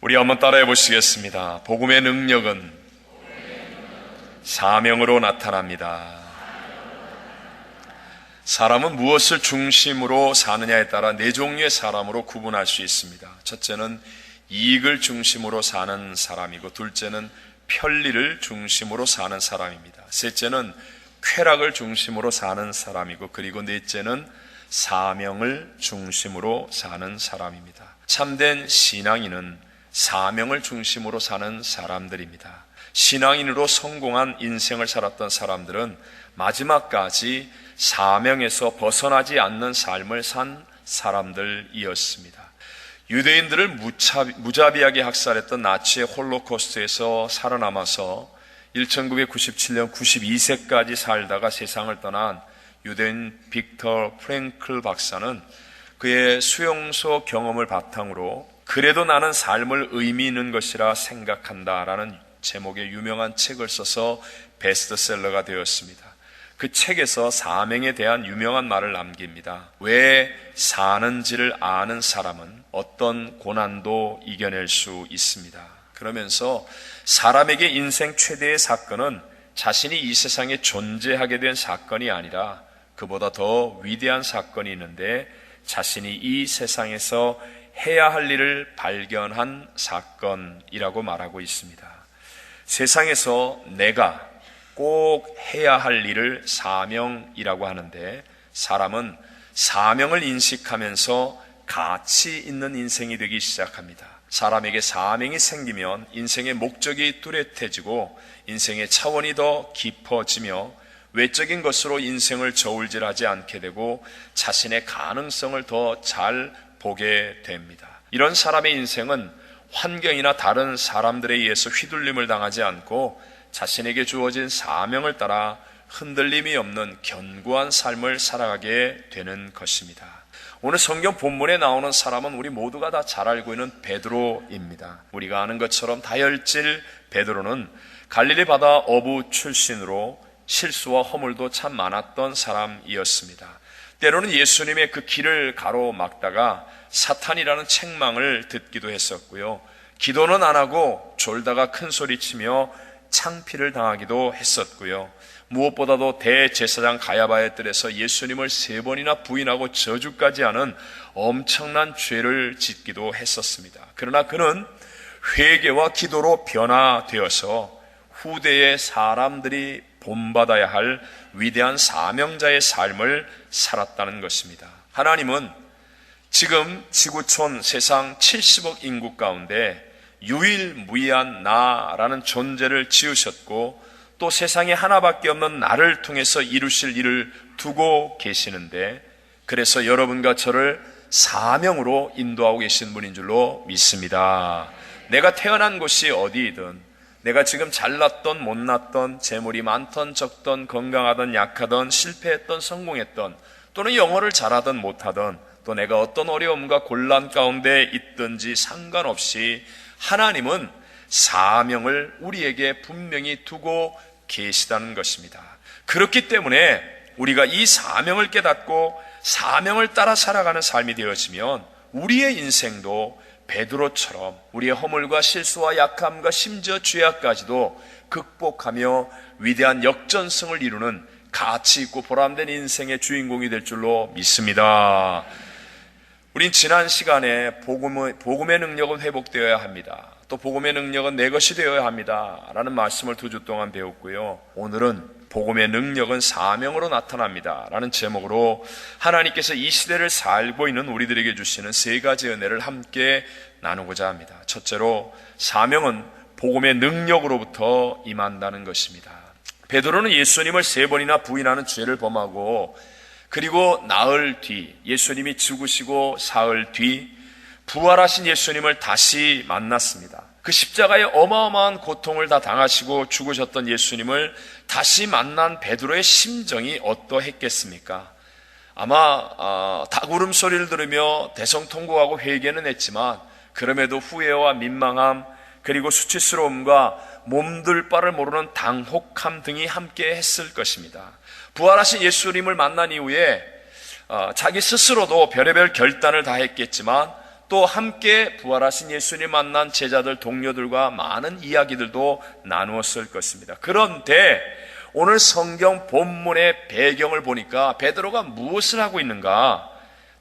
우리 한번 따라해 보시겠습니다. 복음의 능력은 사명으로 나타납니다. 사람은 무엇을 중심으로 사느냐에 따라 네 종류의 사람으로 구분할 수 있습니다. 첫째는 이익을 중심으로 사는 사람이고, 둘째는 편리를 중심으로 사는 사람입니다. 셋째는 쾌락을 중심으로 사는 사람이고, 그리고 넷째는 사명을 중심으로 사는 사람입니다. 참된 신앙인은 사명을 중심으로 사는 사람들입니다. 신앙인으로 성공한 인생을 살았던 사람들은 마지막까지 사명에서 벗어나지 않는 삶을 산 사람들이었습니다. 유대인들을 무자비하게 학살했던 나치의 홀로코스트에서 살아남아서 1997년 92세까지 살다가 세상을 떠난 유대인 빅터 프랭클 박사는 그의 수용소 경험을 바탕으로 그래도 나는 삶을 의미 있는 것이라 생각한다라는 제목의 유명한 책을 써서 베스트셀러가 되었습니다. 그 책에서 사명에 대한 유명한 말을 남깁니다. 왜 사는지를 아는 사람은 어떤 고난도 이겨낼 수 있습니다. 그러면서 사람에게 인생 최대의 사건은 자신이 이 세상에 존재하게 된 사건이 아니라 그보다 더 위대한 사건이 있는데, 자신이 이 세상에서 해야 할 일을 발견한 사건이라고 말하고 있습니다. 세상에서 내가 꼭 해야 할 일을 사명이라고 하는데, 사람은 사명을 인식하면서 가치 있는 인생이 되기 시작합니다. 사람에게 사명이 생기면 인생의 목적이 뚜렷해지고 인생의 차원이 더 깊어지며 외적인 것으로 인생을 저울질하지 않게 되고 자신의 가능성을 더 잘 보게 됩니다. 이런 사람의 인생은 환경이나 다른 사람들에 의해서 휘둘림을 당하지 않고 자신에게 주어진 사명을 따라 흔들림이 없는 견고한 삶을 살아가게 되는 것입니다. 오늘 성경 본문에 나오는 사람은 우리 모두가 다 잘 알고 있는 베드로입니다. 우리가 아는 것처럼 다혈질 베드로는 갈릴리 바다 어부 출신으로 실수와 허물도 참 많았던 사람이었습니다. 때로는 예수님의 그 길을 가로막다가 사탄이라는 책망을 듣기도 했었고요. 기도는 안 하고 졸다가 큰 소리치며 창피를 당하기도 했었고요. 무엇보다도 대제사장 가야바의 뜰에서 예수님을 3번이나 부인하고 저주까지 하는 엄청난 죄를 짓기도 했었습니다. 그러나 그는 회개와 기도로 변화되어서 후대의 사람들이 본받아야 할 위대한 사명자의 삶을 살았다는 것입니다. 하나님은 지금 지구촌 세상 70억 인구 가운데 유일무이한 나라는 존재를 지으셨고, 또 세상에 하나밖에 없는 나를 통해서 이루실 일을 두고 계시는데, 그래서 여러분과 저를 사명으로 인도하고 계신 분인 줄로 믿습니다. 내가 태어난 곳이 어디이든, 내가 지금 잘났던 못났던, 재물이 많던 적던, 건강하던 약하던, 실패했던 성공했던, 또는 영어를 잘하든 못하든, 또 내가 어떤 어려움과 곤란 가운데 있든지 상관없이 하나님은 사명을 우리에게 분명히 두고 계시다는 것입니다. 그렇기 때문에 우리가 이 사명을 깨닫고 사명을 따라 살아가는 삶이 되어지면 우리의 인생도 베드로처럼 우리의 허물과 실수와 약함과 심지어 죄악까지도 극복하며 위대한 역전승을 이루는 가치 있고 보람된 인생의 주인공이 될 줄로 믿습니다. 우린 지난 시간에 복음의 능력은 회복되어야 합니다. 또 복음의 능력은 내 것이 되어야 합니다 라는 말씀을 2주 동안 배웠고요. 오늘은 복음의 능력은 사명으로 나타납니다 라는 제목으로 하나님께서 이 시대를 살고 있는 우리들에게 주시는 3가지 은혜를 함께 나누고자 합니다. 첫째로, 사명은 복음의 능력으로부터 임한다는 것입니다. 베드로는 예수님을 3번이나 부인하는 죄를 범하고, 그리고 나흘 뒤, 예수님이 죽으시고 사흘 뒤 부활하신 예수님을 다시 만났습니다. 그 십자가의 어마어마한 고통을 다 당하시고 죽으셨던 예수님을 다시 만난 베드로의 심정이 어떠했겠습니까? 아마 닭울음 소리를 들으며 대성통곡하고 회개는 했지만, 그럼에도 후회와 민망함, 그리고 수치스러움과 몸둘 바를 모르는 당혹함 등이 함께 했을 것입니다. 부활하신 예수님을 만난 이후에 자기 스스로도 별의별 결단을 다 했겠지만, 또 함께 부활하신 예수님 만난 제자들, 동료들과 많은 이야기들도 나누었을 것입니다. 그런데 오늘 성경 본문의 배경을 보니까 베드로가 무엇을 하고 있는가?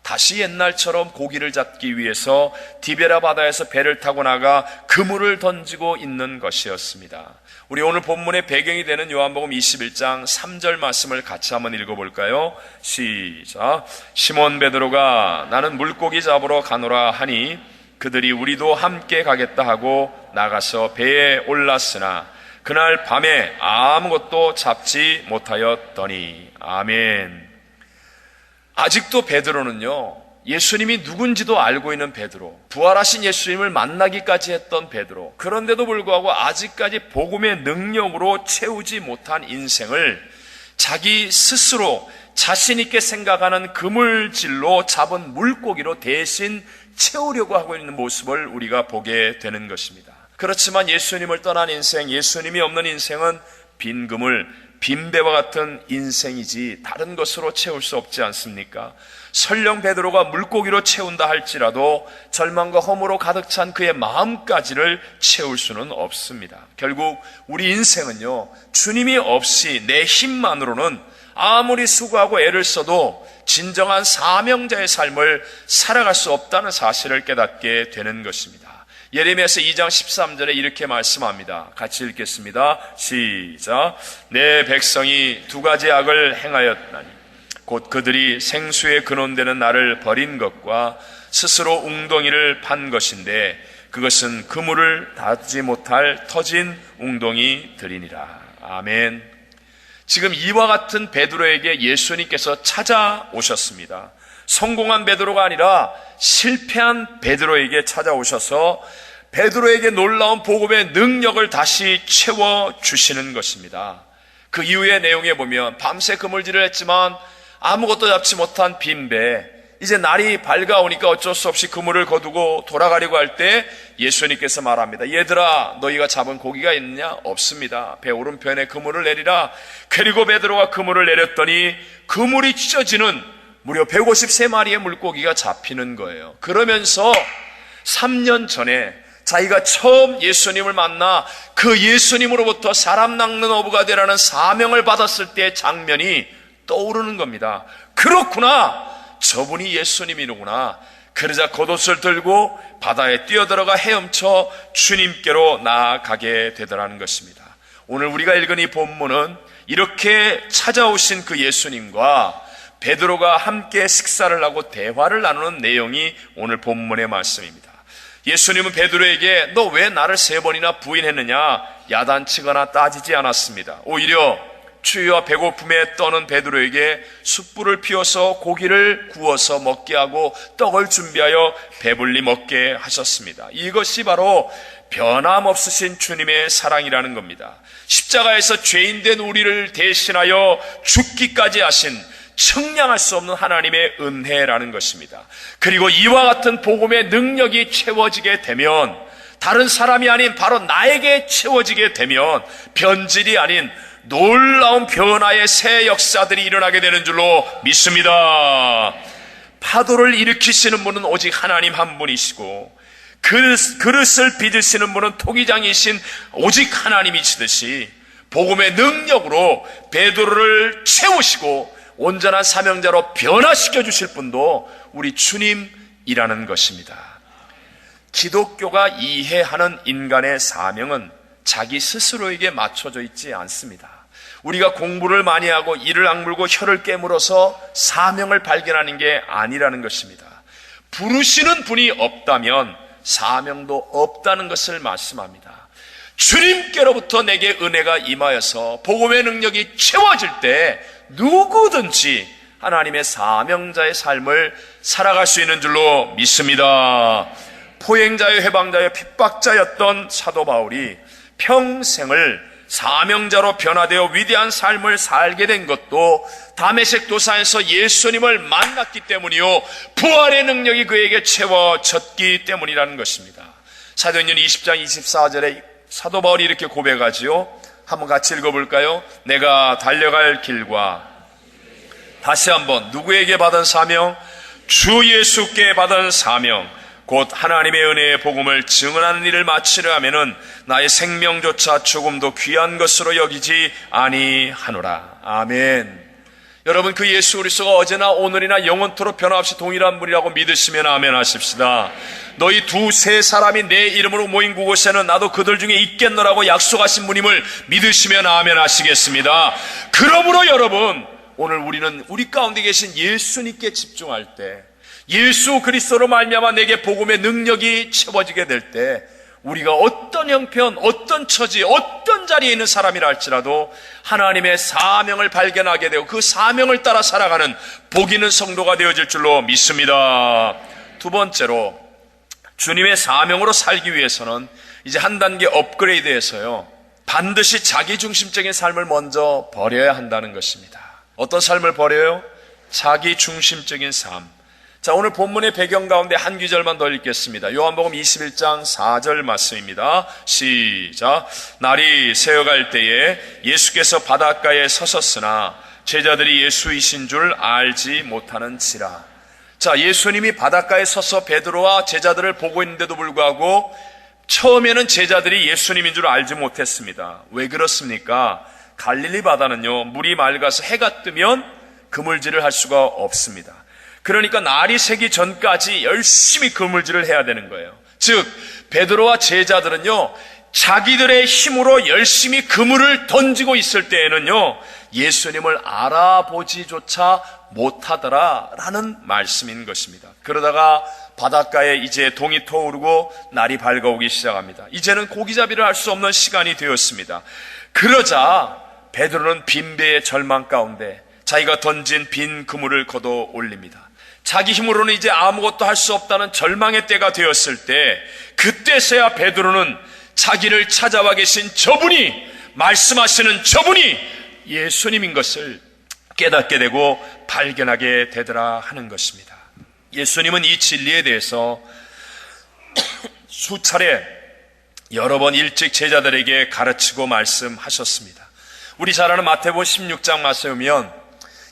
다시 옛날처럼 고기를 잡기 위해서 디베라 바다에서 배를 타고 나가 그물을 던지고 있는 것이었습니다. 우리 오늘 본문의 배경이 되는 요한복음 21장 3절 말씀을 같이 한번 읽어볼까요? 시작. 시몬 베드로가 나는 물고기 잡으러 가노라 하니 그들이 우리도 함께 가겠다 하고 나가서 배에 올랐으나 그날 밤에 아무것도 잡지 못하였더니. 아멘. 아직도 베드로는요, 예수님이 누군지도 알고 있는 베드로, 부활하신 예수님을 만나기까지 했던 베드로, 그런데도 불구하고 아직까지 복음의 능력으로 채우지 못한 인생을 자기 스스로 자신 있게 생각하는 그물질로 잡은 물고기로 대신 채우려고 하고 있는 모습을 우리가 보게 되는 것입니다. 그렇지만 예수님을 떠난 인생, 예수님이 없는 인생은 빈 그물, 빈배와 같은 인생이지 다른 것으로 채울 수 없지 않습니까? 설령 베드로가 물고기로 채운다 할지라도 절망과 허무로 가득 찬 그의 마음까지를 채울 수는 없습니다. 결국 우리 인생은요, 주님이 없이 내 힘만으로는 아무리 수고하고 애를 써도 진정한 사명자의 삶을 살아갈 수 없다는 사실을 깨닫게 되는 것입니다. 예레미야서 2장 13절에 이렇게 말씀합니다. 같이 읽겠습니다. 시작. 내 백성이 두 가지 악을 행하였나니 곧 그들이 생수에 근원되는 나를 버린 것과 스스로 웅덩이를 판 것인데 그것은 그물을 닫지 못할 터진 웅덩이들이니라. 아멘. 지금 이와 같은 베드로에게 예수님께서 찾아오셨습니다. 성공한 베드로가 아니라 실패한 베드로에게 찾아오셔서 베드로에게 놀라운 복음의 능력을 다시 채워주시는 것입니다. 그 이후의 내용에 보면 밤새 그물질을 했지만 아무것도 잡지 못한 빈배, 이제 날이 밝아오니까 어쩔 수 없이 그물을 거두고 돌아가려고 할 때 예수님께서 말합니다. 얘들아, 너희가 잡은 고기가 있느냐? 없습니다. 배 오른편에 그물을 내리라. 그리고 베드로가 그물을 내렸더니 그물이 찢어지는 무려 153마리의 물고기가 잡히는 거예요. 그러면서 3년 전에 자기가 처음 예수님을 만나 그 예수님으로부터 사람 낚는 어부가 되라는 사명을 받았을 때의 장면이 떠오르는 겁니다. 그렇구나, 저분이 예수님이로구나. 그러자 겉옷을 들고 바다에 뛰어들어가 헤엄쳐 주님께로 나아가게 되더라는 것입니다. 오늘 우리가 읽은 이 본문은 이렇게 찾아오신 그 예수님과 베드로가 함께 식사를 하고 대화를 나누는 내용이 오늘 본문의 말씀입니다. 예수님은 베드로에게 너 왜 나를 3번이나 부인했느냐 야단치거나 따지지 않았습니다. 오히려 추위와 배고픔에 떠는 베드로에게 숯불을 피워서 고기를 구워서 먹게 하고 떡을 준비하여 배불리 먹게 하셨습니다. 이것이 바로 변함없으신 주님의 사랑이라는 겁니다. 십자가에서 죄인된 우리를 대신하여 죽기까지 하신 측량할 수 없는 하나님의 은혜라는 것입니다. 그리고 이와 같은 복음의 능력이 채워지게 되면, 다른 사람이 아닌 바로 나에게 채워지게 되면 변질이 아닌 놀라운 변화의 새 역사들이 일어나게 되는 줄로 믿습니다. 파도를 일으키시는 분은 오직 하나님 한 분이시고 그릇을 빚으시는 분은 토기장이신 오직 하나님이시듯이 복음의 능력으로 베드로를 채우시고 온전한 사명자로 변화시켜 주실 분도 우리 주님이라는 것입니다. 기독교가 이해하는 인간의 사명은 자기 스스로에게 맞춰져 있지 않습니다. 우리가 공부를 많이 하고 이를 악물고 혀를 깨물어서 사명을 발견하는 게 아니라는 것입니다. 부르시는 분이 없다면 사명도 없다는 것을 말씀합니다. 주님께로부터 내게 은혜가 임하여서 복음의 능력이 채워질 때 누구든지 하나님의 사명자의 삶을 살아갈 수 있는 줄로 믿습니다. 포행자여 해방자여 핍박자였던 사도 바울이 평생을 사명자로 변화되어 위대한 삶을 살게 된 것도 다메섹 도상에서 예수님을 만났기 때문이요, 부활의 능력이 그에게 채워졌기 때문이라는 것입니다. 사도행전 20장 24절에 사도 바울이 이렇게 고백하지요. 한번 같이 읽어볼까요? 내가 달려갈 길과, 다시 한번 누구에게 받은 사명? 주 예수께 받은 사명, 곧 하나님의 은혜의 복음을 증언하는 일을 마치려 하면은 나의 생명조차 조금도 귀한 것으로 여기지 아니하노라. 아멘. 여러분, 그 예수 그리스도가 어제나 오늘이나 영원토록 변함없이 동일한 분이라고 믿으시면 아멘 하십시다. 너희 두세 사람이 내 이름으로 모인 그곳에는 나도 그들 중에 있겠노라고 약속하신 분임을 믿으시면 아멘 하시겠습니다. 그러므로 여러분, 오늘 우리는 우리 가운데 계신 예수님께 집중할 때, 예수 그리스도로 말미암아 내게 복음의 능력이 채워지게 될 때, 우리가 어떤 형편, 어떤 처지, 어떤 자리에 있는 사람이라 할지라도 하나님의 사명을 발견하게 되고 그 사명을 따라 살아가는 복 있는 성도가 되어질 줄로 믿습니다. 두 번째로, 주님의 사명으로 살기 위해서는 이제 한 단계 업그레이드해서요, 반드시 자기중심적인 삶을 먼저 버려야 한다는 것입니다. 어떤 삶을 버려요? 자기중심적인 삶. 자, 오늘 본문의 배경 가운데 한 구절만 더 읽겠습니다. 요한복음 21장 4절 말씀입니다. 시작. 날이 새어갈 때에 예수께서 바닷가에 서셨으나 제자들이 예수이신 줄 알지 못하는지라. 자, 예수님이 바닷가에 서서 베드로와 제자들을 보고 있는데도 불구하고 처음에는 제자들이 예수님인 줄 알지 못했습니다. 왜 그렇습니까? 갈릴리 바다는요, 물이 맑아서 해가 뜨면 그물질을 할 수가 없습니다. 그러니까 날이 새기 전까지 열심히 그물질을 해야 되는 거예요. 즉, 베드로와 제자들은요, 자기들의 힘으로 열심히 그물을 던지고 있을 때에는요, 예수님을 알아보지조차 못하더라라는 말씀인 것입니다. 그러다가 바닷가에 이제 동이 터오르고 날이 밝아오기 시작합니다. 이제는 고기잡이를 할 수 없는 시간이 되었습니다. 그러자 베드로는 빈배의 절망 가운데 자기가 던진 빈 그물을 걷어 올립니다. 자기 힘으로는 이제 아무것도 할 수 없다는 절망의 때가 되었을 때, 그때서야 베드로는 자기를 찾아와 계신 저분이, 말씀하시는 저분이 예수님인 것을 깨닫게 되고 발견하게 되더라 하는 것입니다. 예수님은 이 진리에 대해서 수차례 여러 번 일찍 제자들에게 가르치고 말씀하셨습니다. 우리 잘 아는 마태복음 16장 말씀에 보면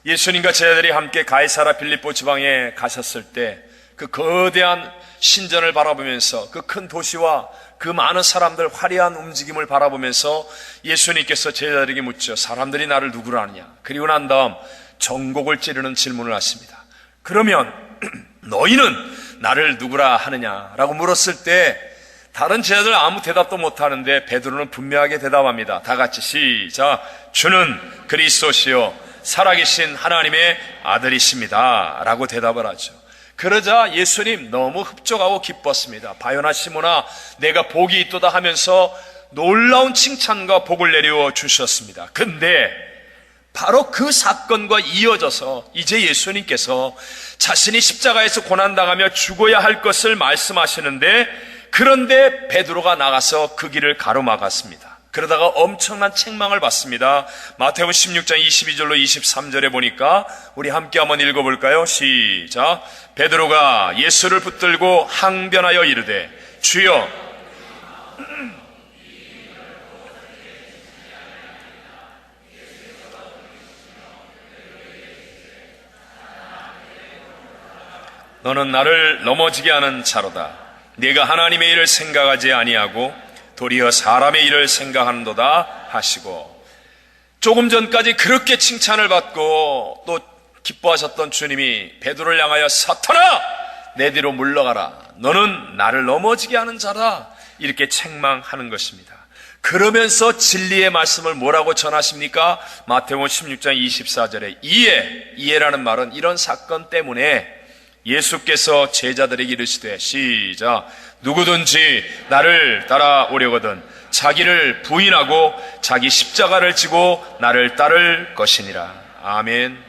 예수님과 제자들이 함께 가이사라 빌립보 지방에 가셨을 때 그 거대한 신전을 바라보면서 그 큰 도시와 그 많은 사람들 화려한 움직임을 바라보면서 예수님께서 제자들에게 묻죠. 사람들이 나를 누구로 아느냐? 그리고 난 다음 전곡을 찌르는 질문을 하십니다. 그러면 너희는 나를 누구라 하느냐라고 물었을 때 다른 제자들 아무 대답도 못하는데 베드로는 분명하게 대답합니다. 다 같이 시작. 주는 그리스도시요 살아계신 하나님의 아들이십니다 라고 대답을 하죠. 그러자 예수님 너무 흡족하고 기뻤습니다. 바요나 시모나 내가 복이 있도다 하면서 놀라운 칭찬과 복을 내려 주셨습니다. 근데 바로 그 사건과 이어져서 이제 예수님께서 자신이 십자가에서 고난당하며 죽어야 할 것을 말씀하시는데, 그런데 베드로가 나가서 그 길을 가로막았습니다. 그러다가 엄청난 책망을 받습니다. 마태복음 16장 22절로 23절에 보니까 우리 함께 한번 읽어볼까요? 시작. 베드로가 예수를 붙들고 항변하여 이르되 주여, 너는 나를 넘어지게 하는 자로다. 네가 하나님의 일을 생각하지 아니하고 도리어 사람의 일을 생각하는도다 하시고, 조금 전까지 그렇게 칭찬을 받고 또 기뻐하셨던 주님이 베드로를 향하여 사탄아 내 뒤로 물러가라, 너는 나를 넘어지게 하는 자다, 이렇게 책망하는 것입니다. 그러면서 진리의 말씀을 뭐라고 전하십니까? 마태복음 16장 24절에 이해라는 말은 이런 사건 때문에 예수께서 제자들에게 이르시되 시작. 누구든지 나를 따라오려거든 자기를 부인하고 자기 십자가를 지고 나를 따를 것이니라. 아멘.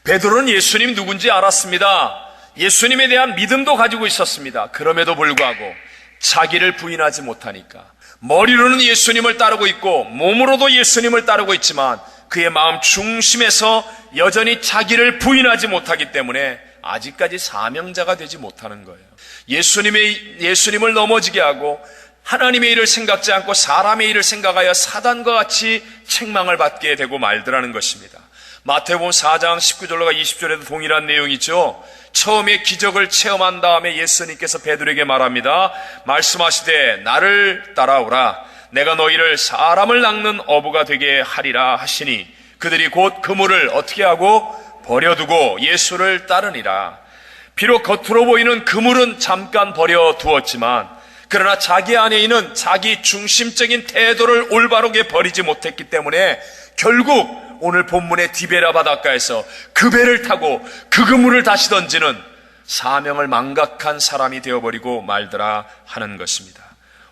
베드로는 예수님 누군지 알았습니다. 예수님에 대한 믿음도 가지고 있었습니다. 그럼에도 불구하고 자기를 부인하지 못하니까, 머리로는 예수님을 따르고 있고 몸으로도 예수님을 따르고 있지만 그의 마음 중심에서 여전히 자기를 부인하지 못하기 때문에 아직까지 사명자가 되지 못하는 거예요. 예수님을 넘어지게 하고 하나님의 일을 생각지 않고 사람의 일을 생각하여 사단과 같이 책망을 받게 되고 말더라는 것입니다. 마태복음 4장 19절로가 20절에도 동일한 내용이죠. 처음에 기적을 체험한 다음에 예수님께서 베드로에게 말합니다. 말씀하시되 나를 따라오라. 내가 너희를 사람을 낚는 어부가 되게 하리라 하시니 그들이 곧 그물을 어떻게 하고 버려두고 예수를 따르니라. 비록 겉으로 보이는 그물은 잠깐 버려두었지만 그러나 자기 안에 있는 자기 중심적인 태도를 올바르게 버리지 못했기 때문에 결국 오늘 본문의 디베라 바닷가에서 그 배를 타고 그 그물을 다시 던지는 사명을 망각한 사람이 되어버리고 말더라 하는 것입니다.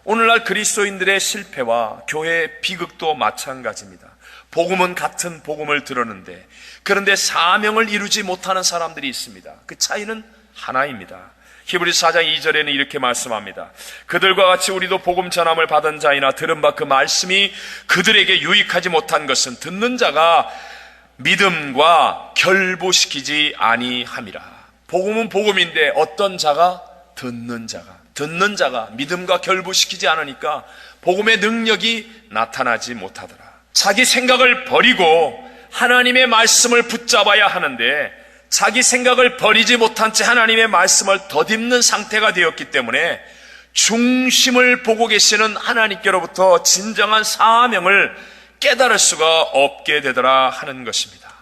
오늘날 그리스도인들의 실패와 교회의 비극도 마찬가지입니다. 복음은 같은 복음을 들었는데 그런데 사명을 이루지 못하는 사람들이 있습니다. 그 차이는 하나입니다. 히브리서 4장 2절에는 이렇게 말씀합니다. 그들과 같이 우리도 복음 전함을 받은 자이나 들은 바 그 말씀이 그들에게 유익하지 못한 것은 듣는 자가 믿음과 결부시키지 아니함이라. 복음은 복음인데 어떤 자가? 듣는 자가 믿음과 결부시키지 않으니까 복음의 능력이 나타나지 못하더라. 자기 생각을 버리고 하나님의 말씀을 붙잡아야 하는데 자기 생각을 버리지 못한 채 하나님의 말씀을 덧입는 상태가 되었기 때문에 중심을 보고 계시는 하나님께로부터 진정한 사명을 깨달을 수가 없게 되더라 하는 것입니다.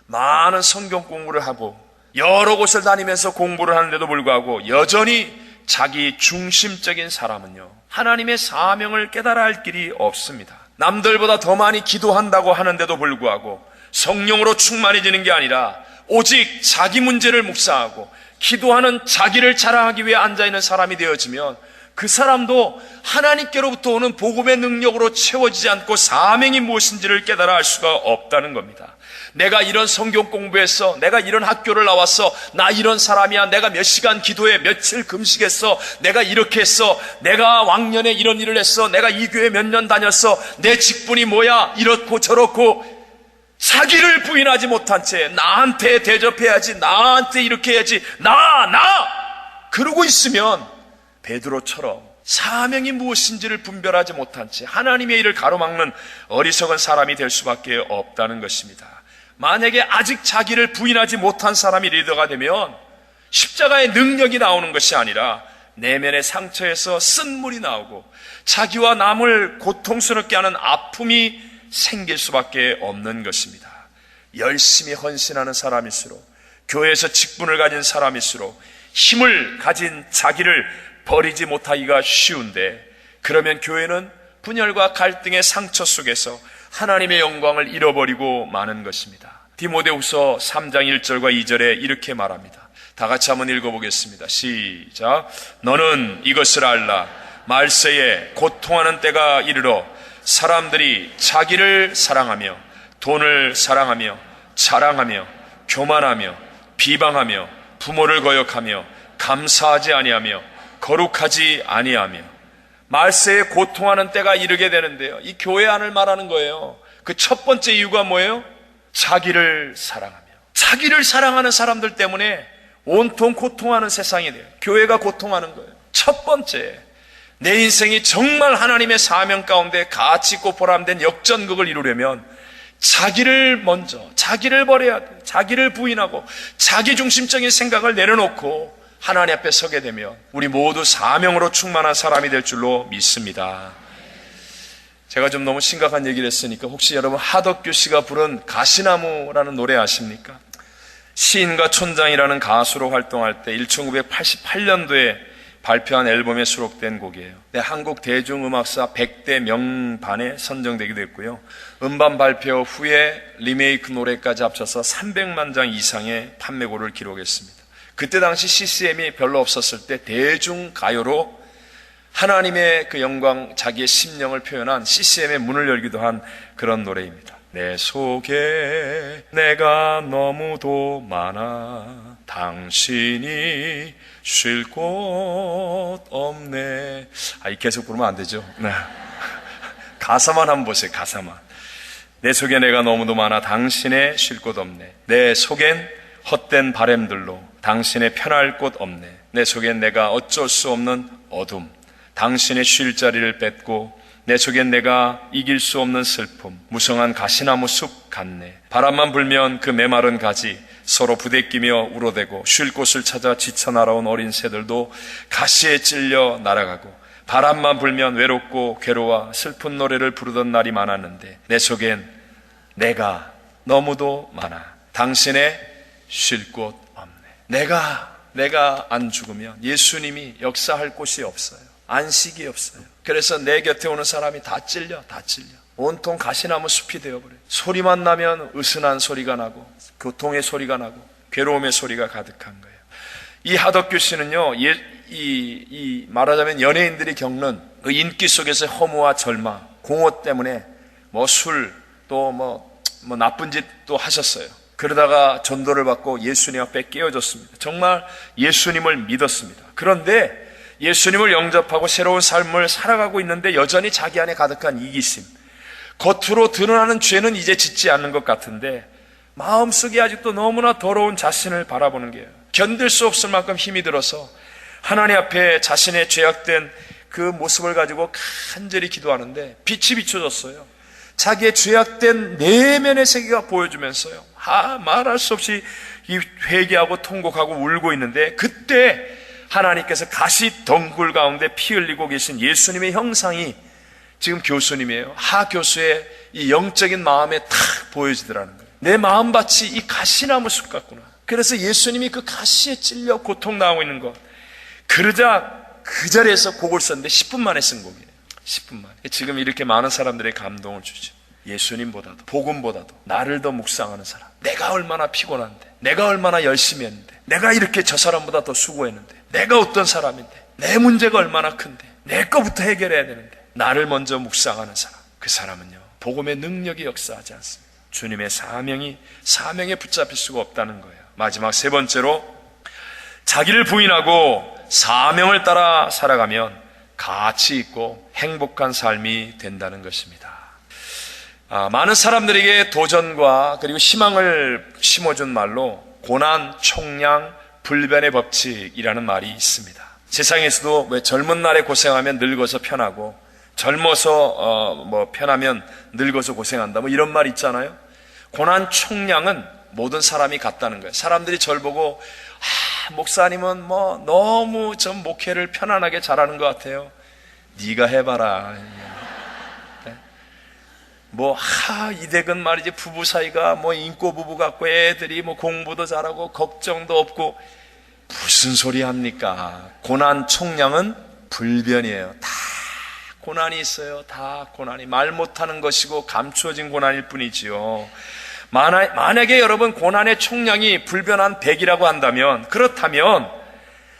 많은 성경 공부를 하고 여러 곳을 다니면서 공부를 하는데도 불구하고 여전히 자기 중심적인 사람은요, 하나님의 사명을 깨달아 할 길이 없습니다. 남들보다 더 많이 기도한다고 하는데도 불구하고 성령으로 충만해지는 게 아니라 오직 자기 문제를 묵상하고 기도하는 자기를 자랑하기 위해 앉아있는 사람이 되어지면 그 사람도 하나님께로부터 오는 복음의 능력으로 채워지지 않고 사명이 무엇인지를 깨달아 알 수가 없다는 겁니다. 내가 이런 성경 공부했어, 내가 이런 학교를 나왔어, 나 이런 사람이야, 내가 몇 시간 기도해, 며칠 금식했어, 내가 이렇게 했어, 내가 왕년에 이런 일을 했어, 내가 이 교회 몇 년 다녔어, 내 직분이 뭐야, 이렇고 저렇고 자기를 부인하지 못한 채 나한테 대접해야지, 나한테 이렇게 해야지, 나 그러고 있으면 베드로처럼 사명이 무엇인지를 분별하지 못한 채 하나님의 일을 가로막는 어리석은 사람이 될 수밖에 없다는 것입니다. 만약에 아직 자기를 부인하지 못한 사람이 리더가 되면 십자가의 능력이 나오는 것이 아니라 내면의 상처에서 쓴물이 나오고 자기와 남을 고통스럽게 하는 아픔이 생길 수밖에 없는 것입니다. 열심히 헌신하는 사람일수록, 교회에서 직분을 가진 사람일수록 힘을 가진 자기를 버리지 못하기가 쉬운데, 그러면 교회는 분열과 갈등의 상처 속에서 하나님의 영광을 잃어버리고 마는 것입니다. 디모데후서 3장 1절과 2절에 이렇게 말합니다. 다 같이 한번 읽어보겠습니다. 시작. 너는 이것을 알라. 말세에 고통하는 때가 이르러 사람들이 자기를 사랑하며 돈을 사랑하며 자랑하며 교만하며 비방하며 부모를 거역하며 감사하지 아니하며 거룩하지 아니하며. 말세에 고통하는 때가 이르게 되는데요, 이 교회 안을 말하는 거예요. 그 첫 번째 이유가 뭐예요? 자기를 사랑하며. 자기를 사랑하는 사람들 때문에 온통 고통하는 세상이 돼요. 교회가 고통하는 거예요. 첫 번째, 내 인생이 정말 하나님의 사명 가운데 가치 있고 보람된 역전극을 이루려면 자기를 먼저, 자기를 버려야 돼요. 자기를 부인하고 자기 중심적인 생각을 내려놓고 하나님 앞에 서게 되면 우리 모두 사명으로 충만한 사람이 될 줄로 믿습니다. 제가 좀 너무 심각한 얘기를 했으니까 혹시 여러분 하덕규 씨가 부른 가시나무라는 노래 아십니까? 시인과 촌장이라는 가수로 활동할 때 1988년도에 발표한 앨범에 수록된 곡이에요. 한국 대중음악사 100대 명반에 선정되기도 했고요. 음반 발표 후에 리메이크 노래까지 합쳐서 300만 장 이상의 판매고를 기록했습니다. 그때 당시 CCM이 별로 없었을 때 대중가요로 하나님의 그 영광, 자기의 심령을 표현한 CCM의 문을 열기도 한 그런 노래입니다. 내 속에 내가 너무도 많아 당신이 쉴 곳 없네. 계속 부르면 안 되죠. 네. 가사만 한번 보세요. 가사만. 내 속에 내가 너무도 많아 당신의 쉴 곳 없네. 내 속엔 헛된 바램들로 당신의 편할 곳 없네. 내 속엔 내가 어쩔 수 없는 어둠, 당신의 쉴 자리를 뺏고 내 속엔 내가 이길 수 없는 슬픔, 무성한 가시나무 숲 같네. 바람만 불면 그 메마른 가지 서로 부대끼며 울어대고 쉴 곳을 찾아 지쳐 날아온 어린 새들도 가시에 찔려 날아가고 바람만 불면 외롭고 괴로워 슬픈 노래를 부르던 날이 많았는데 내 속엔 내가 너무도 많아. 당신의 쉴 곳 없네. 내가 안 죽으면 예수님이 역사할 곳이 없어요. 안식이 없어요. 그래서 내 곁에 오는 사람이 다 찔려. 온통 가시나무 숲이 되어버려요. 소리만 나면 으스난 소리가 나고 고통의 소리가 나고 괴로움의 소리가 가득한 거예요. 이 하덕규 씨는요, 말하자면 연예인들이 겪는 그 인기 속에서 허무와 절망, 공허 때문에 술, 또 나쁜 짓도 하셨어요. 그러다가 전도를 받고 예수님 앞에 깨어졌습니다. 정말 예수님을 믿었습니다. 그런데 예수님을 영접하고 새로운 삶을 살아가고 있는데 여전히 자기 안에 가득한 이기심, 겉으로 드러나는 죄는 이제 짓지 않는 것 같은데 마음속에 아직도 너무나 더러운 자신을 바라보는 게 견딜 수 없을 만큼 힘이 들어서 하나님 앞에 자신의 죄악된 그 모습을 가지고 간절히 기도하는데 빛이 비춰졌어요. 자기의 죄악된 내면의 세계가 보여주면서요, 말할 수 없이 회개하고 통곡하고 울고 있는데 그때 하나님께서 가시 덩굴 가운데 피 흘리고 계신 예수님의 형상이 지금 교수님이에요. 하 교수의 이 영적인 마음에 탁 보여지더라는 거예요. 내 마음밭이 이 가시나무 숲 같구나. 그래서 예수님이 그 가시에 찔려 고통당하고 있는 것, 그러자 그 자리에서 곡을 썼는데 10분 만에 쓴 곡이에요. 10분 만에. 지금 이렇게 많은 사람들의 감동을 주죠. 예수님보다도 복음보다도 나를 더 묵상하는 사람, 내가 얼마나 피곤한데, 내가 얼마나 열심히 했는데, 내가 이렇게 저 사람보다 더 수고했는데, 내가 어떤 사람인데, 내 문제가 얼마나 큰데, 내 거부터 해결해야 되는데, 나를 먼저 묵상하는 사람, 그 사람은요 복음의 능력이 역사하지 않습니다. 주님의 사명에 붙잡힐 수가 없다는 거예요. 마지막 세 번째로, 자기를 부인하고 사명을 따라 살아가면 가치 있고 행복한 삶이 된다는 것입니다. 많은 사람들에게 도전과 그리고 희망을 심어준 말로 고난, 총량, 불변의 법칙이라는 말이 있습니다. 세상에서도 왜 젊은 날에 고생하면 늙어서 편하고, 젊어서 편하면 늙어서 고생한다, 이런 말 있잖아요. 고난, 총량은 모든 사람이 같다는 거예요. 사람들이 절 보고 목사님은 너무 전 목회를 편안하게 잘하는 것 같아요. 네가 해봐라. 이댁은 말이지 부부 사이가 인고 부부 같고 애들이 공부도 잘하고 걱정도 없고, 무슨 소리 합니까? 고난 총량은 불변이에요. 다 고난이 있어요. 다 고난이 말 못하는 것이고 감추어진 고난일 뿐이지요. 만약에 여러분 고난의 총량이 불변한 100이라고 한다면, 그렇다면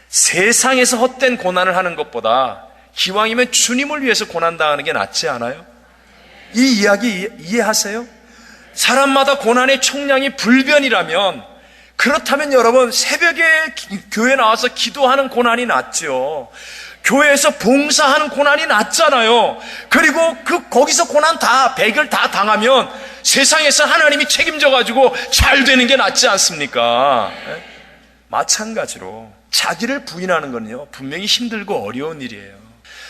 세상에서 헛된 고난을 하는 것보다 기왕이면 주님을 위해서 고난당하는 게 낫지 않아요? 이 이야기 이해하세요? 사람마다 고난의 총량이 불변이라면, 그렇다면 여러분 새벽에 교회 나와서 기도하는 고난이 낫죠. 교회에서 봉사하는 고난이 낫잖아요. 그리고 거기서 고난 다 100을 다 당하면 세상에서 하나님이 책임져가지고 잘 되는 게 낫지 않습니까? 마찬가지로 자기를 부인하는 건요 분명히 힘들고 어려운 일이에요.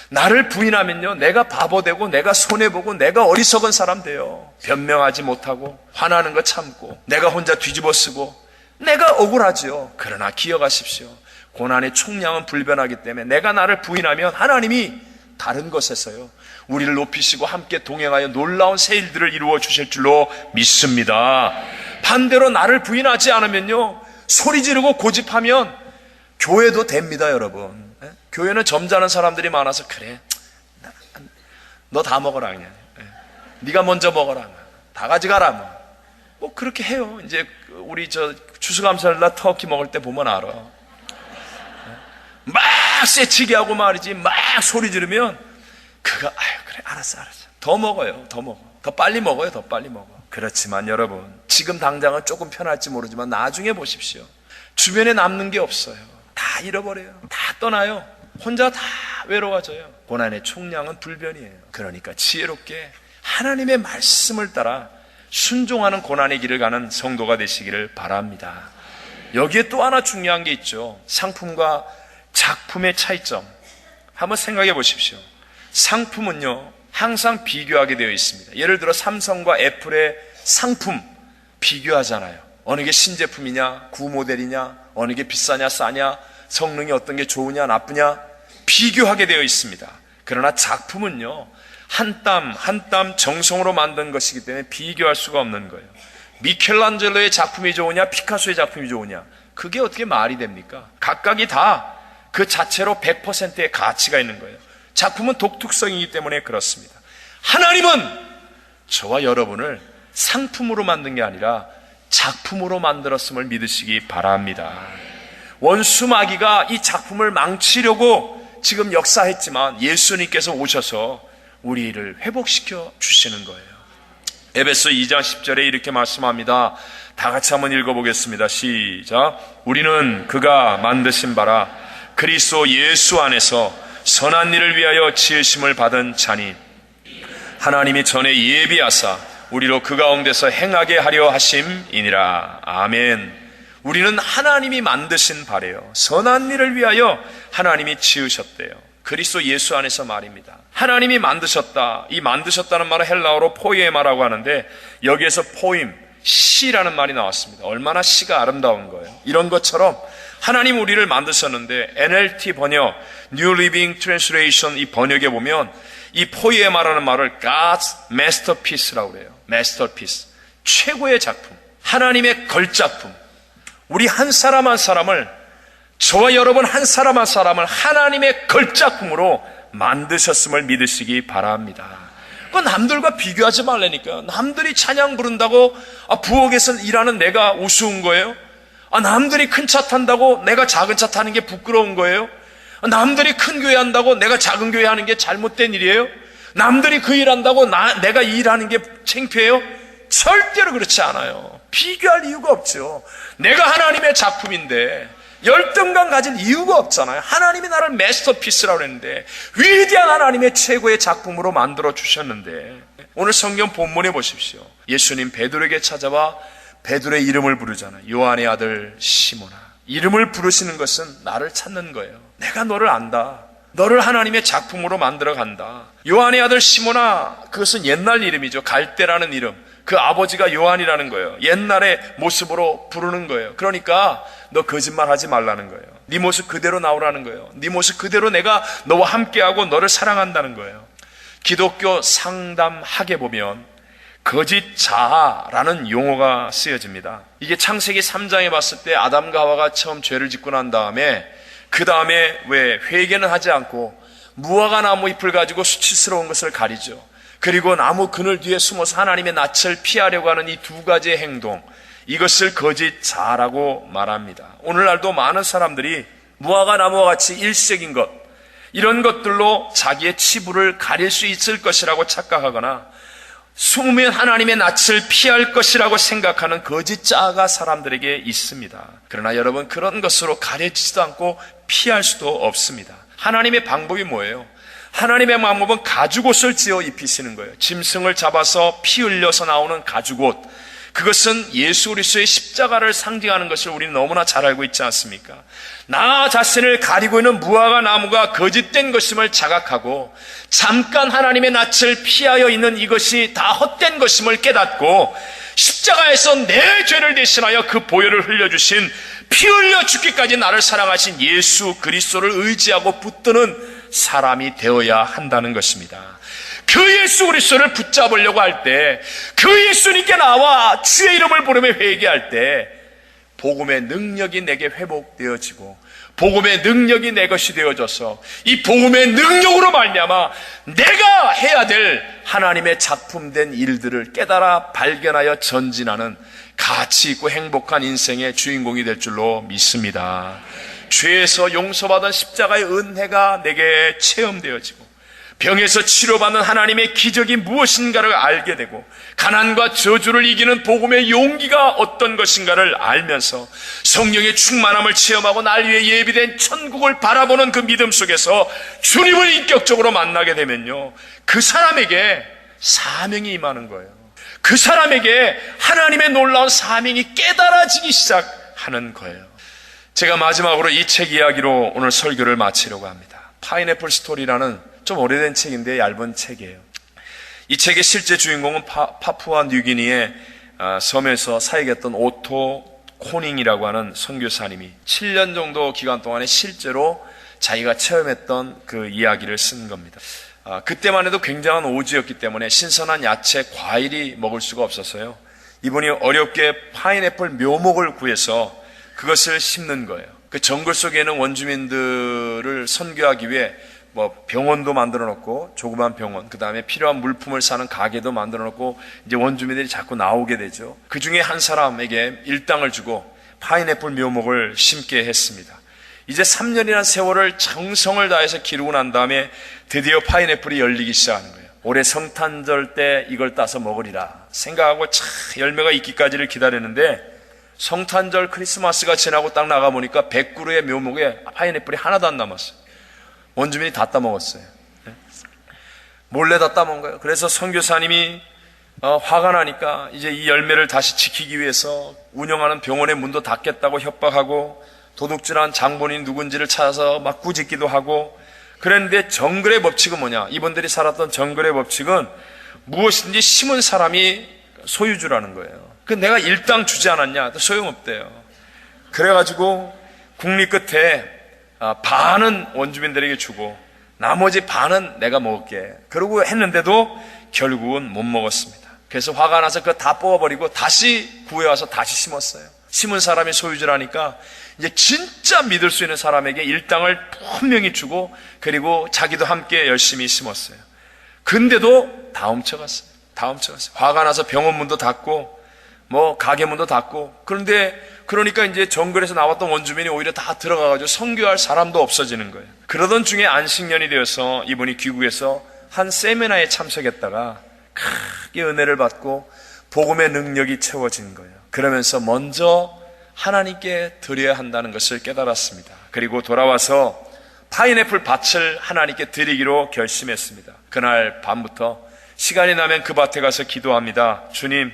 나를 부인하면요 내가 바보 되고, 내가 손해보고, 내가 어리석은 사람 돼요. 변명하지 못하고 화나는 거 참고 내가 혼자 뒤집어 쓰고 내가 억울하지요. 그러나 기억하십시오, 고난의 총량은 불변하기 때문에 내가 나를 부인하면 하나님이 다른 것에서요 우리를 높이시고 함께 동행하여 놀라운 새 일들을 이루어 주실 줄로 믿습니다. 반대로 나를 부인하지 않으면요 소리 지르고 고집하면 교회도 됩니다. 여러분, 교회는 점잖은 사람들이 많아서, 그래 너 다 먹어라, 그냥 네가 먼저 먹어라, 다 가져가라, 그렇게 해요. 이제 우리 추수감사절 날 터키 먹을 때 보면 알아. 막 쎄치게 하고 말이지, 막 소리 지르면 그래 알았어 더 먹어요. 더 빨리 먹어요. 그렇지만 여러분, 지금 당장은 조금 편할지 모르지만 나중에 보십시오. 주변에 남는 게 없어요. 다 잃어버려요. 다 떠나요. 혼자 다 외로워져요. 고난의 총량은 불변이에요. 그러니까 지혜롭게 하나님의 말씀을 따라 순종하는 고난의 길을 가는 성도가 되시기를 바랍니다. 여기에 또 하나 중요한 게 있죠. 상품과 작품의 차이점. 한번 생각해 보십시오. 상품은요 항상 비교하게 되어 있습니다. 예를 들어 삼성과 애플의 상품 비교하잖아요. 어느 게 신제품이냐, 구모델이냐, 어느 게 비싸냐, 싸냐, 성능이 어떤 게 좋으냐, 나쁘냐, 비교하게 되어 있습니다. 그러나 작품은요, 한 땀 한 땀 정성으로 만든 것이기 때문에 비교할 수가 없는 거예요. 미켈란젤로의 작품이 좋으냐, 피카소의 작품이 좋으냐, 그게 어떻게 말이 됩니까? 각각이 다 그 자체로 100%의 가치가 있는 거예요. 작품은 독특성이기 때문에 그렇습니다. 하나님은 저와 여러분을 상품으로 만든 게 아니라 작품으로 만들었음을 믿으시기 바랍니다. 원수 마귀가 이 작품을 망치려고 지금 역사했지만 예수님께서 오셔서 우리를 회복시켜 주시는 거예요. 에베소 2장 10절에 이렇게 말씀합니다. 다 같이 한번 읽어보겠습니다. 시작. 우리는 그가 만드신 바라 그리스도 예수 안에서 선한 일을 위하여 지으심을 받은 자니 하나님이 전에 예비하사 우리로 그 가운데서 행하게 하려 하심이니라. 아멘. 우리는 하나님이 만드신 바래요. 선한 일을 위하여 하나님이 지으셨대요. 그리스도 예수 안에서 말입니다. 하나님이 만드셨다. 이 만드셨다는 말은 헬라어로 포이에마라고 하는데 여기에서 포임, 시라는 말이 나왔습니다. 얼마나 시가 아름다운 거예요. 이런 것처럼 하나님 우리를 만드셨는데 NLT 번역, New Living Translation 이 번역에 보면 이 포이에마라는 말을 God's Masterpiece라고 그래요. Masterpiece, 최고의 작품, 하나님의 걸작품. 우리 한 사람 한 사람을, 저와 여러분 한 사람 한 사람을 하나님의 걸작품으로 만드셨음을 믿으시기 바랍니다. 남들과 비교하지 말라니까. 남들이 찬양 부른다고 부엌에서 일하는 내가 우스운 거예요? 남들이 큰 차 탄다고 내가 작은 차 타는 게 부끄러운 거예요? 남들이 큰 교회 한다고 내가 작은 교회 하는 게 잘못된 일이에요? 남들이 그 일한다고 내가 이 일하는 게 창피해요? 절대로 그렇지 않아요. 비교할 이유가 없죠. 내가 하나님의 작품인데 열등감 가질 이유가 없잖아요. 하나님이 나를 마스터피스라고 했는데 위대한 하나님의 최고의 작품으로 만들어 주셨는데 오늘 성경 본문에 보십시오. 예수님 베드로에게 찾아와 베드로의 이름을 부르잖아요. 요한의 아들 시몬아. 이름을 부르시는 것은 나를 찾는 거예요. 내가 너를 안다. 너를 하나님의 작품으로 만들어 간다. 요한의 아들 시몬아, 그것은 옛날 이름이죠. 갈대라는 이름. 그 아버지가 요한이라는 거예요. 옛날의 모습으로 부르는 거예요. 그러니까 너 거짓말하지 말라는 거예요. 네 모습 그대로 나오라는 거예요. 네 모습 그대로 내가 너와 함께하고 너를 사랑한다는 거예요. 기독교 상담학에 보면 거짓자라는 용어가 쓰여집니다. 이게 창세기 3장에 봤을 때 아담과 하와가 처음 죄를 짓고 난 다음에 그 다음에 왜 회개는 하지 않고 무화과 나무 잎을 가지고 수치스러운 것을 가리죠. 그리고 나무 그늘 뒤에 숨어서 하나님의 낯을 피하려고 하는 이 두 가지의 행동, 이것을 거짓자라고 말합니다. 오늘날도 많은 사람들이 무화과 나무와 같이 일시적인 것, 이런 것들로 자기의 치부를 가릴 수 있을 것이라고 착각하거나 숨으면 하나님의 낯을 피할 것이라고 생각하는 거짓자가 사람들에게 있습니다. 그러나 여러분, 그런 것으로 가려지지도 않고 피할 수도 없습니다. 하나님의 방법이 뭐예요? 하나님의 방법은 가죽옷을 지어 입히시는 거예요. 짐승을 잡아서 피 흘려서 나오는 가죽옷, 그것은 예수 그리스도의 십자가를 상징하는 것을 우리는 너무나 잘 알고 있지 않습니까? 나 자신을 가리고 있는 무화과 나무가 거짓된 것임을 자각하고 잠깐 하나님의 낯을 피하여 있는 이것이 다 헛된 것임을 깨닫고 십자가에서 내 죄를 대신하여 그 보혈을 흘려주신, 피 흘려 죽기까지 나를 사랑하신 예수 그리스도를 의지하고 붙드는 사람이 되어야 한다는 것입니다. 그 예수 그리스도를 붙잡으려고 할 때, 그 예수님께 나와 주의 이름을 부르며 회개할 때 복음의 능력이 내게 회복되어지고 복음의 능력이 내 것이 되어져서 이 복음의 능력으로 말미암아 내가 해야 될 하나님의 작품된 일들을 깨달아 발견하여 전진하는 가치 있고 행복한 인생의 주인공이 될 줄로 믿습니다. 죄에서 용서받은 십자가의 은혜가 내게 체험되어지고 병에서 치료받는 하나님의 기적이 무엇인가를 알게 되고 가난과 저주를 이기는 복음의 용기가 어떤 것인가를 알면서 성령의 충만함을 체험하고 날 위해 예비된 천국을 바라보는 그 믿음 속에서 주님을 인격적으로 만나게 되면요, 그 사람에게 사명이 임하는 거예요. 그 사람에게 하나님의 놀라운 사명이 깨달아지기 시작하는 거예요. 제가 마지막으로 이 책 이야기로 오늘 설교를 마치려고 합니다. 파인애플 스토리라는 좀 오래된 책인데 얇은 책이에요. 이 책의 실제 주인공은 파푸아 뉴기니의 섬에서 사역했던 오토 코닝이라고 하는 선교사님이 7년 정도 기간 동안에 실제로 자기가 체험했던 그 이야기를 쓴 겁니다. 그때만 해도 굉장한 오지였기 때문에 신선한 야채, 과일이 먹을 수가 없었어요. 이분이 어렵게 파인애플 묘목을 구해서 그것을 심는 거예요. 그 정글 속에 있는 원주민들을 선교하기 위해 병원도 만들어 놓고, 조그만 병원, 그 다음에 필요한 물품을 사는 가게도 만들어 놓고, 이제 원주민들이 자꾸 나오게 되죠. 그 중에 한 사람에게 일당을 주고 파인애플 묘목을 심게 했습니다. 이제 3년이라는 세월을 정성을 다해서 기르고 난 다음에 드디어 파인애플이 열리기 시작하는 거예요. 올해 성탄절 때 이걸 따서 먹으리라 생각하고 열매가 있기까지를 기다렸는데, 성탄절 크리스마스가 지나고 딱 나가보니까 100그루의 묘목에 파인애플이 하나도 안 남았어요. 원주민이 다 따먹었어요. 몰래 다 따먹은 거예요. 그래서 선교사님이 화가 나니까 이제 이 열매를 다시 지키기 위해서 운영하는 병원의 문도 닫겠다고 협박하고, 도둑질한 장본인 누군지를 찾아서 막 꾸짖기도 하고 그랬는데, 정글의 법칙은 뭐냐? 이분들이 살았던 정글의 법칙은 무엇인지 심은 사람이 소유주라는 거예요. 그 내가 일당 주지 않았냐? 소용없대요. 그래가지고 국리 끝에 반은 원주민들에게 주고 나머지 반은 내가 먹을게, 그러고 했는데도 결국은 못 먹었습니다. 그래서 화가 나서 그거 다 뽑아버리고 다시 구해와서 다시 심었어요. 심은 사람이 소유주라니까 이제 진짜 믿을 수 있는 사람에게 일당을 분명히 주고, 그리고 자기도 함께 열심히 심었어요. 근데도 다 훔쳐갔어요. 화가 나서 병원 문도 닫고 가게 문도 닫고. 그러니까 이제 정글에서 나왔던 원주민이 오히려 다 들어가가지고 선교할 사람도 없어지는 거예요. 그러던 중에 안식년이 되어서 이분이 귀국해서 한 세미나에 참석했다가 크게 은혜를 받고 복음의 능력이 채워진 거예요. 그러면서 먼저 하나님께 드려야 한다는 것을 깨달았습니다. 그리고 돌아와서 파인애플 밭을 하나님께 드리기로 결심했습니다. 그날 밤부터 시간이 나면 그 밭에 가서 기도합니다. 주님,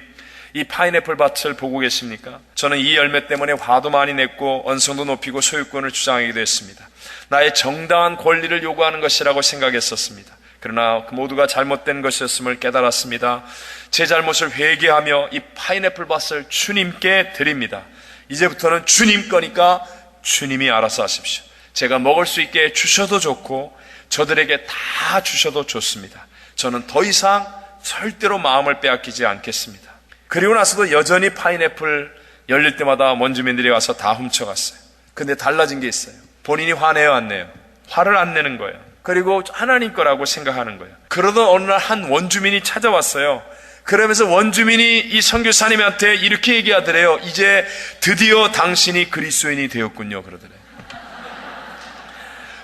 이 파인애플 밭을 보고 계십니까? 저는 이 열매 때문에 화도 많이 냈고 언성도 높이고 소유권을 주장하기도 했습니다. 나의 정당한 권리를 요구하는 것이라고 생각했었습니다. 그러나 그 모두가 잘못된 것이었음을 깨달았습니다. 제 잘못을 회개하며 이 파인애플 밭을 주님께 드립니다. 이제부터는 주님 거니까 주님이 알아서 하십시오. 제가 먹을 수 있게 주셔도 좋고 저들에게 다 주셔도 좋습니다. 저는 더 이상 절대로 마음을 빼앗기지 않겠습니다. 그리고 나서도 여전히 파인애플 열릴 때마다 원주민들이 와서 다 훔쳐갔어요. 근데 달라진 게 있어요. 본인이 화내요, 안 내요? 화를 안 내는 거예요. 그리고 하나님 거라고 생각하는 거예요. 그러던 어느 날 한 원주민이 찾아왔어요. 그러면서 원주민이 이 선교사님한테 이렇게 얘기하더래요. 이제 드디어 당신이 그리스도인이 되었군요, 그러더래요.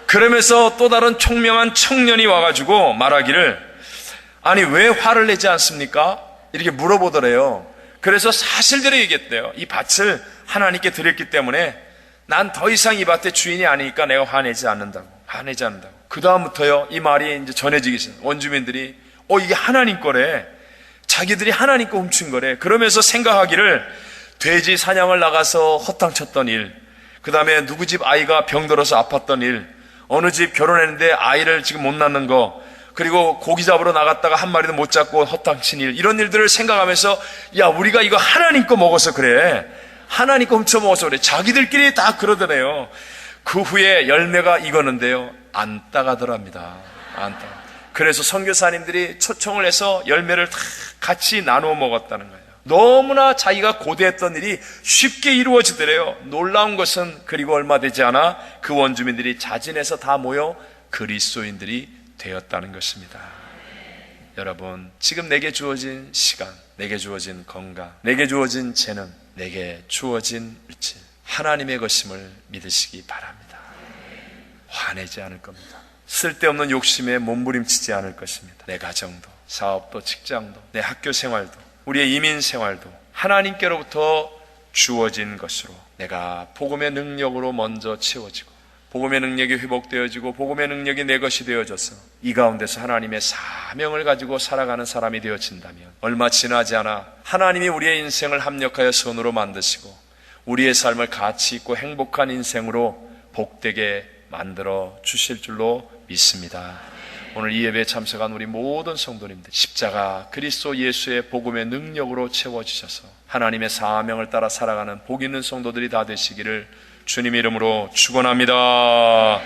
그러면서 또 다른 총명한 청년이 와가지고 말하기를, 아니 왜 화를 내지 않습니까? 이렇게 물어보더래요. 그래서 사실대로 얘기했대요. 이 밭을 하나님께 드렸기 때문에 난 더 이상 이 밭의 주인이 아니니까 내가 화내지 않는다고. 그 다음부터요, 이 말이 이제 전해지기 시작해요. 원주민들이 이게 하나님 거래, 자기들이 하나님 거 훔친 거래. 그러면서 생각하기를 돼지 사냥을 나가서 허탕쳤던 일, 그 다음에 누구 집 아이가 병들어서 아팠던 일, 어느 집 결혼했는데 아이를 지금 못 낳는 거, 그리고 고기 잡으러 나갔다가 한 마리도 못 잡고 허탕친 일, 이런 일들을 생각하면서 야, 우리가 이거 하나님 거 먹어서 그래, 하나님 거 훔쳐 먹어서 그래. 자기들끼리 다 그러더래요. 그 후에 열매가 익었는데요, 안 따가더랍니다. 안 따가. 그래서 선교사님들이 초청을 해서 열매를 다 같이 나누어 먹었다는 거예요. 너무나 자기가 고대했던 일이 쉽게 이루어지더래요. 놀라운 것은 그리고 얼마 되지 않아 그 원주민들이 자진해서 다 모여 그리스도인들이 되었다는 것입니다. 여러분, 지금 내게 주어진 시간, 내게 주어진 건강, 내게 주어진 재능, 내게 주어진 물질, 하나님의 것임을 믿으시기 바랍니다. 화내지 않을 겁니다. 쓸데없는 욕심에 몸부림치지 않을 것입니다. 내 가정도, 사업도, 직장도, 내 학교 생활도, 우리의 이민 생활도 하나님께로부터 주어진 것으로 내가 복음의 능력으로 먼저 채워지고, 복음의 능력이 회복되어지고, 복음의 능력이 내 것이 되어져서 이 가운데서 하나님의 사명을 가지고 살아가는 사람이 되어진다면, 얼마 지나지 않아 하나님이 우리의 인생을 합력하여 선으로 만드시고 우리의 삶을 가치 있고 행복한 인생으로 복되게 만들어 주실 줄로 믿습니다. 오늘 이 예배에 참석한 우리 모든 성도님들 십자가 그리스도 예수의 복음의 능력으로 채워지셔서 하나님의 사명을 따라 살아가는 복 있는 성도들이 다 되시기를 주님 이름으로 축원합니다.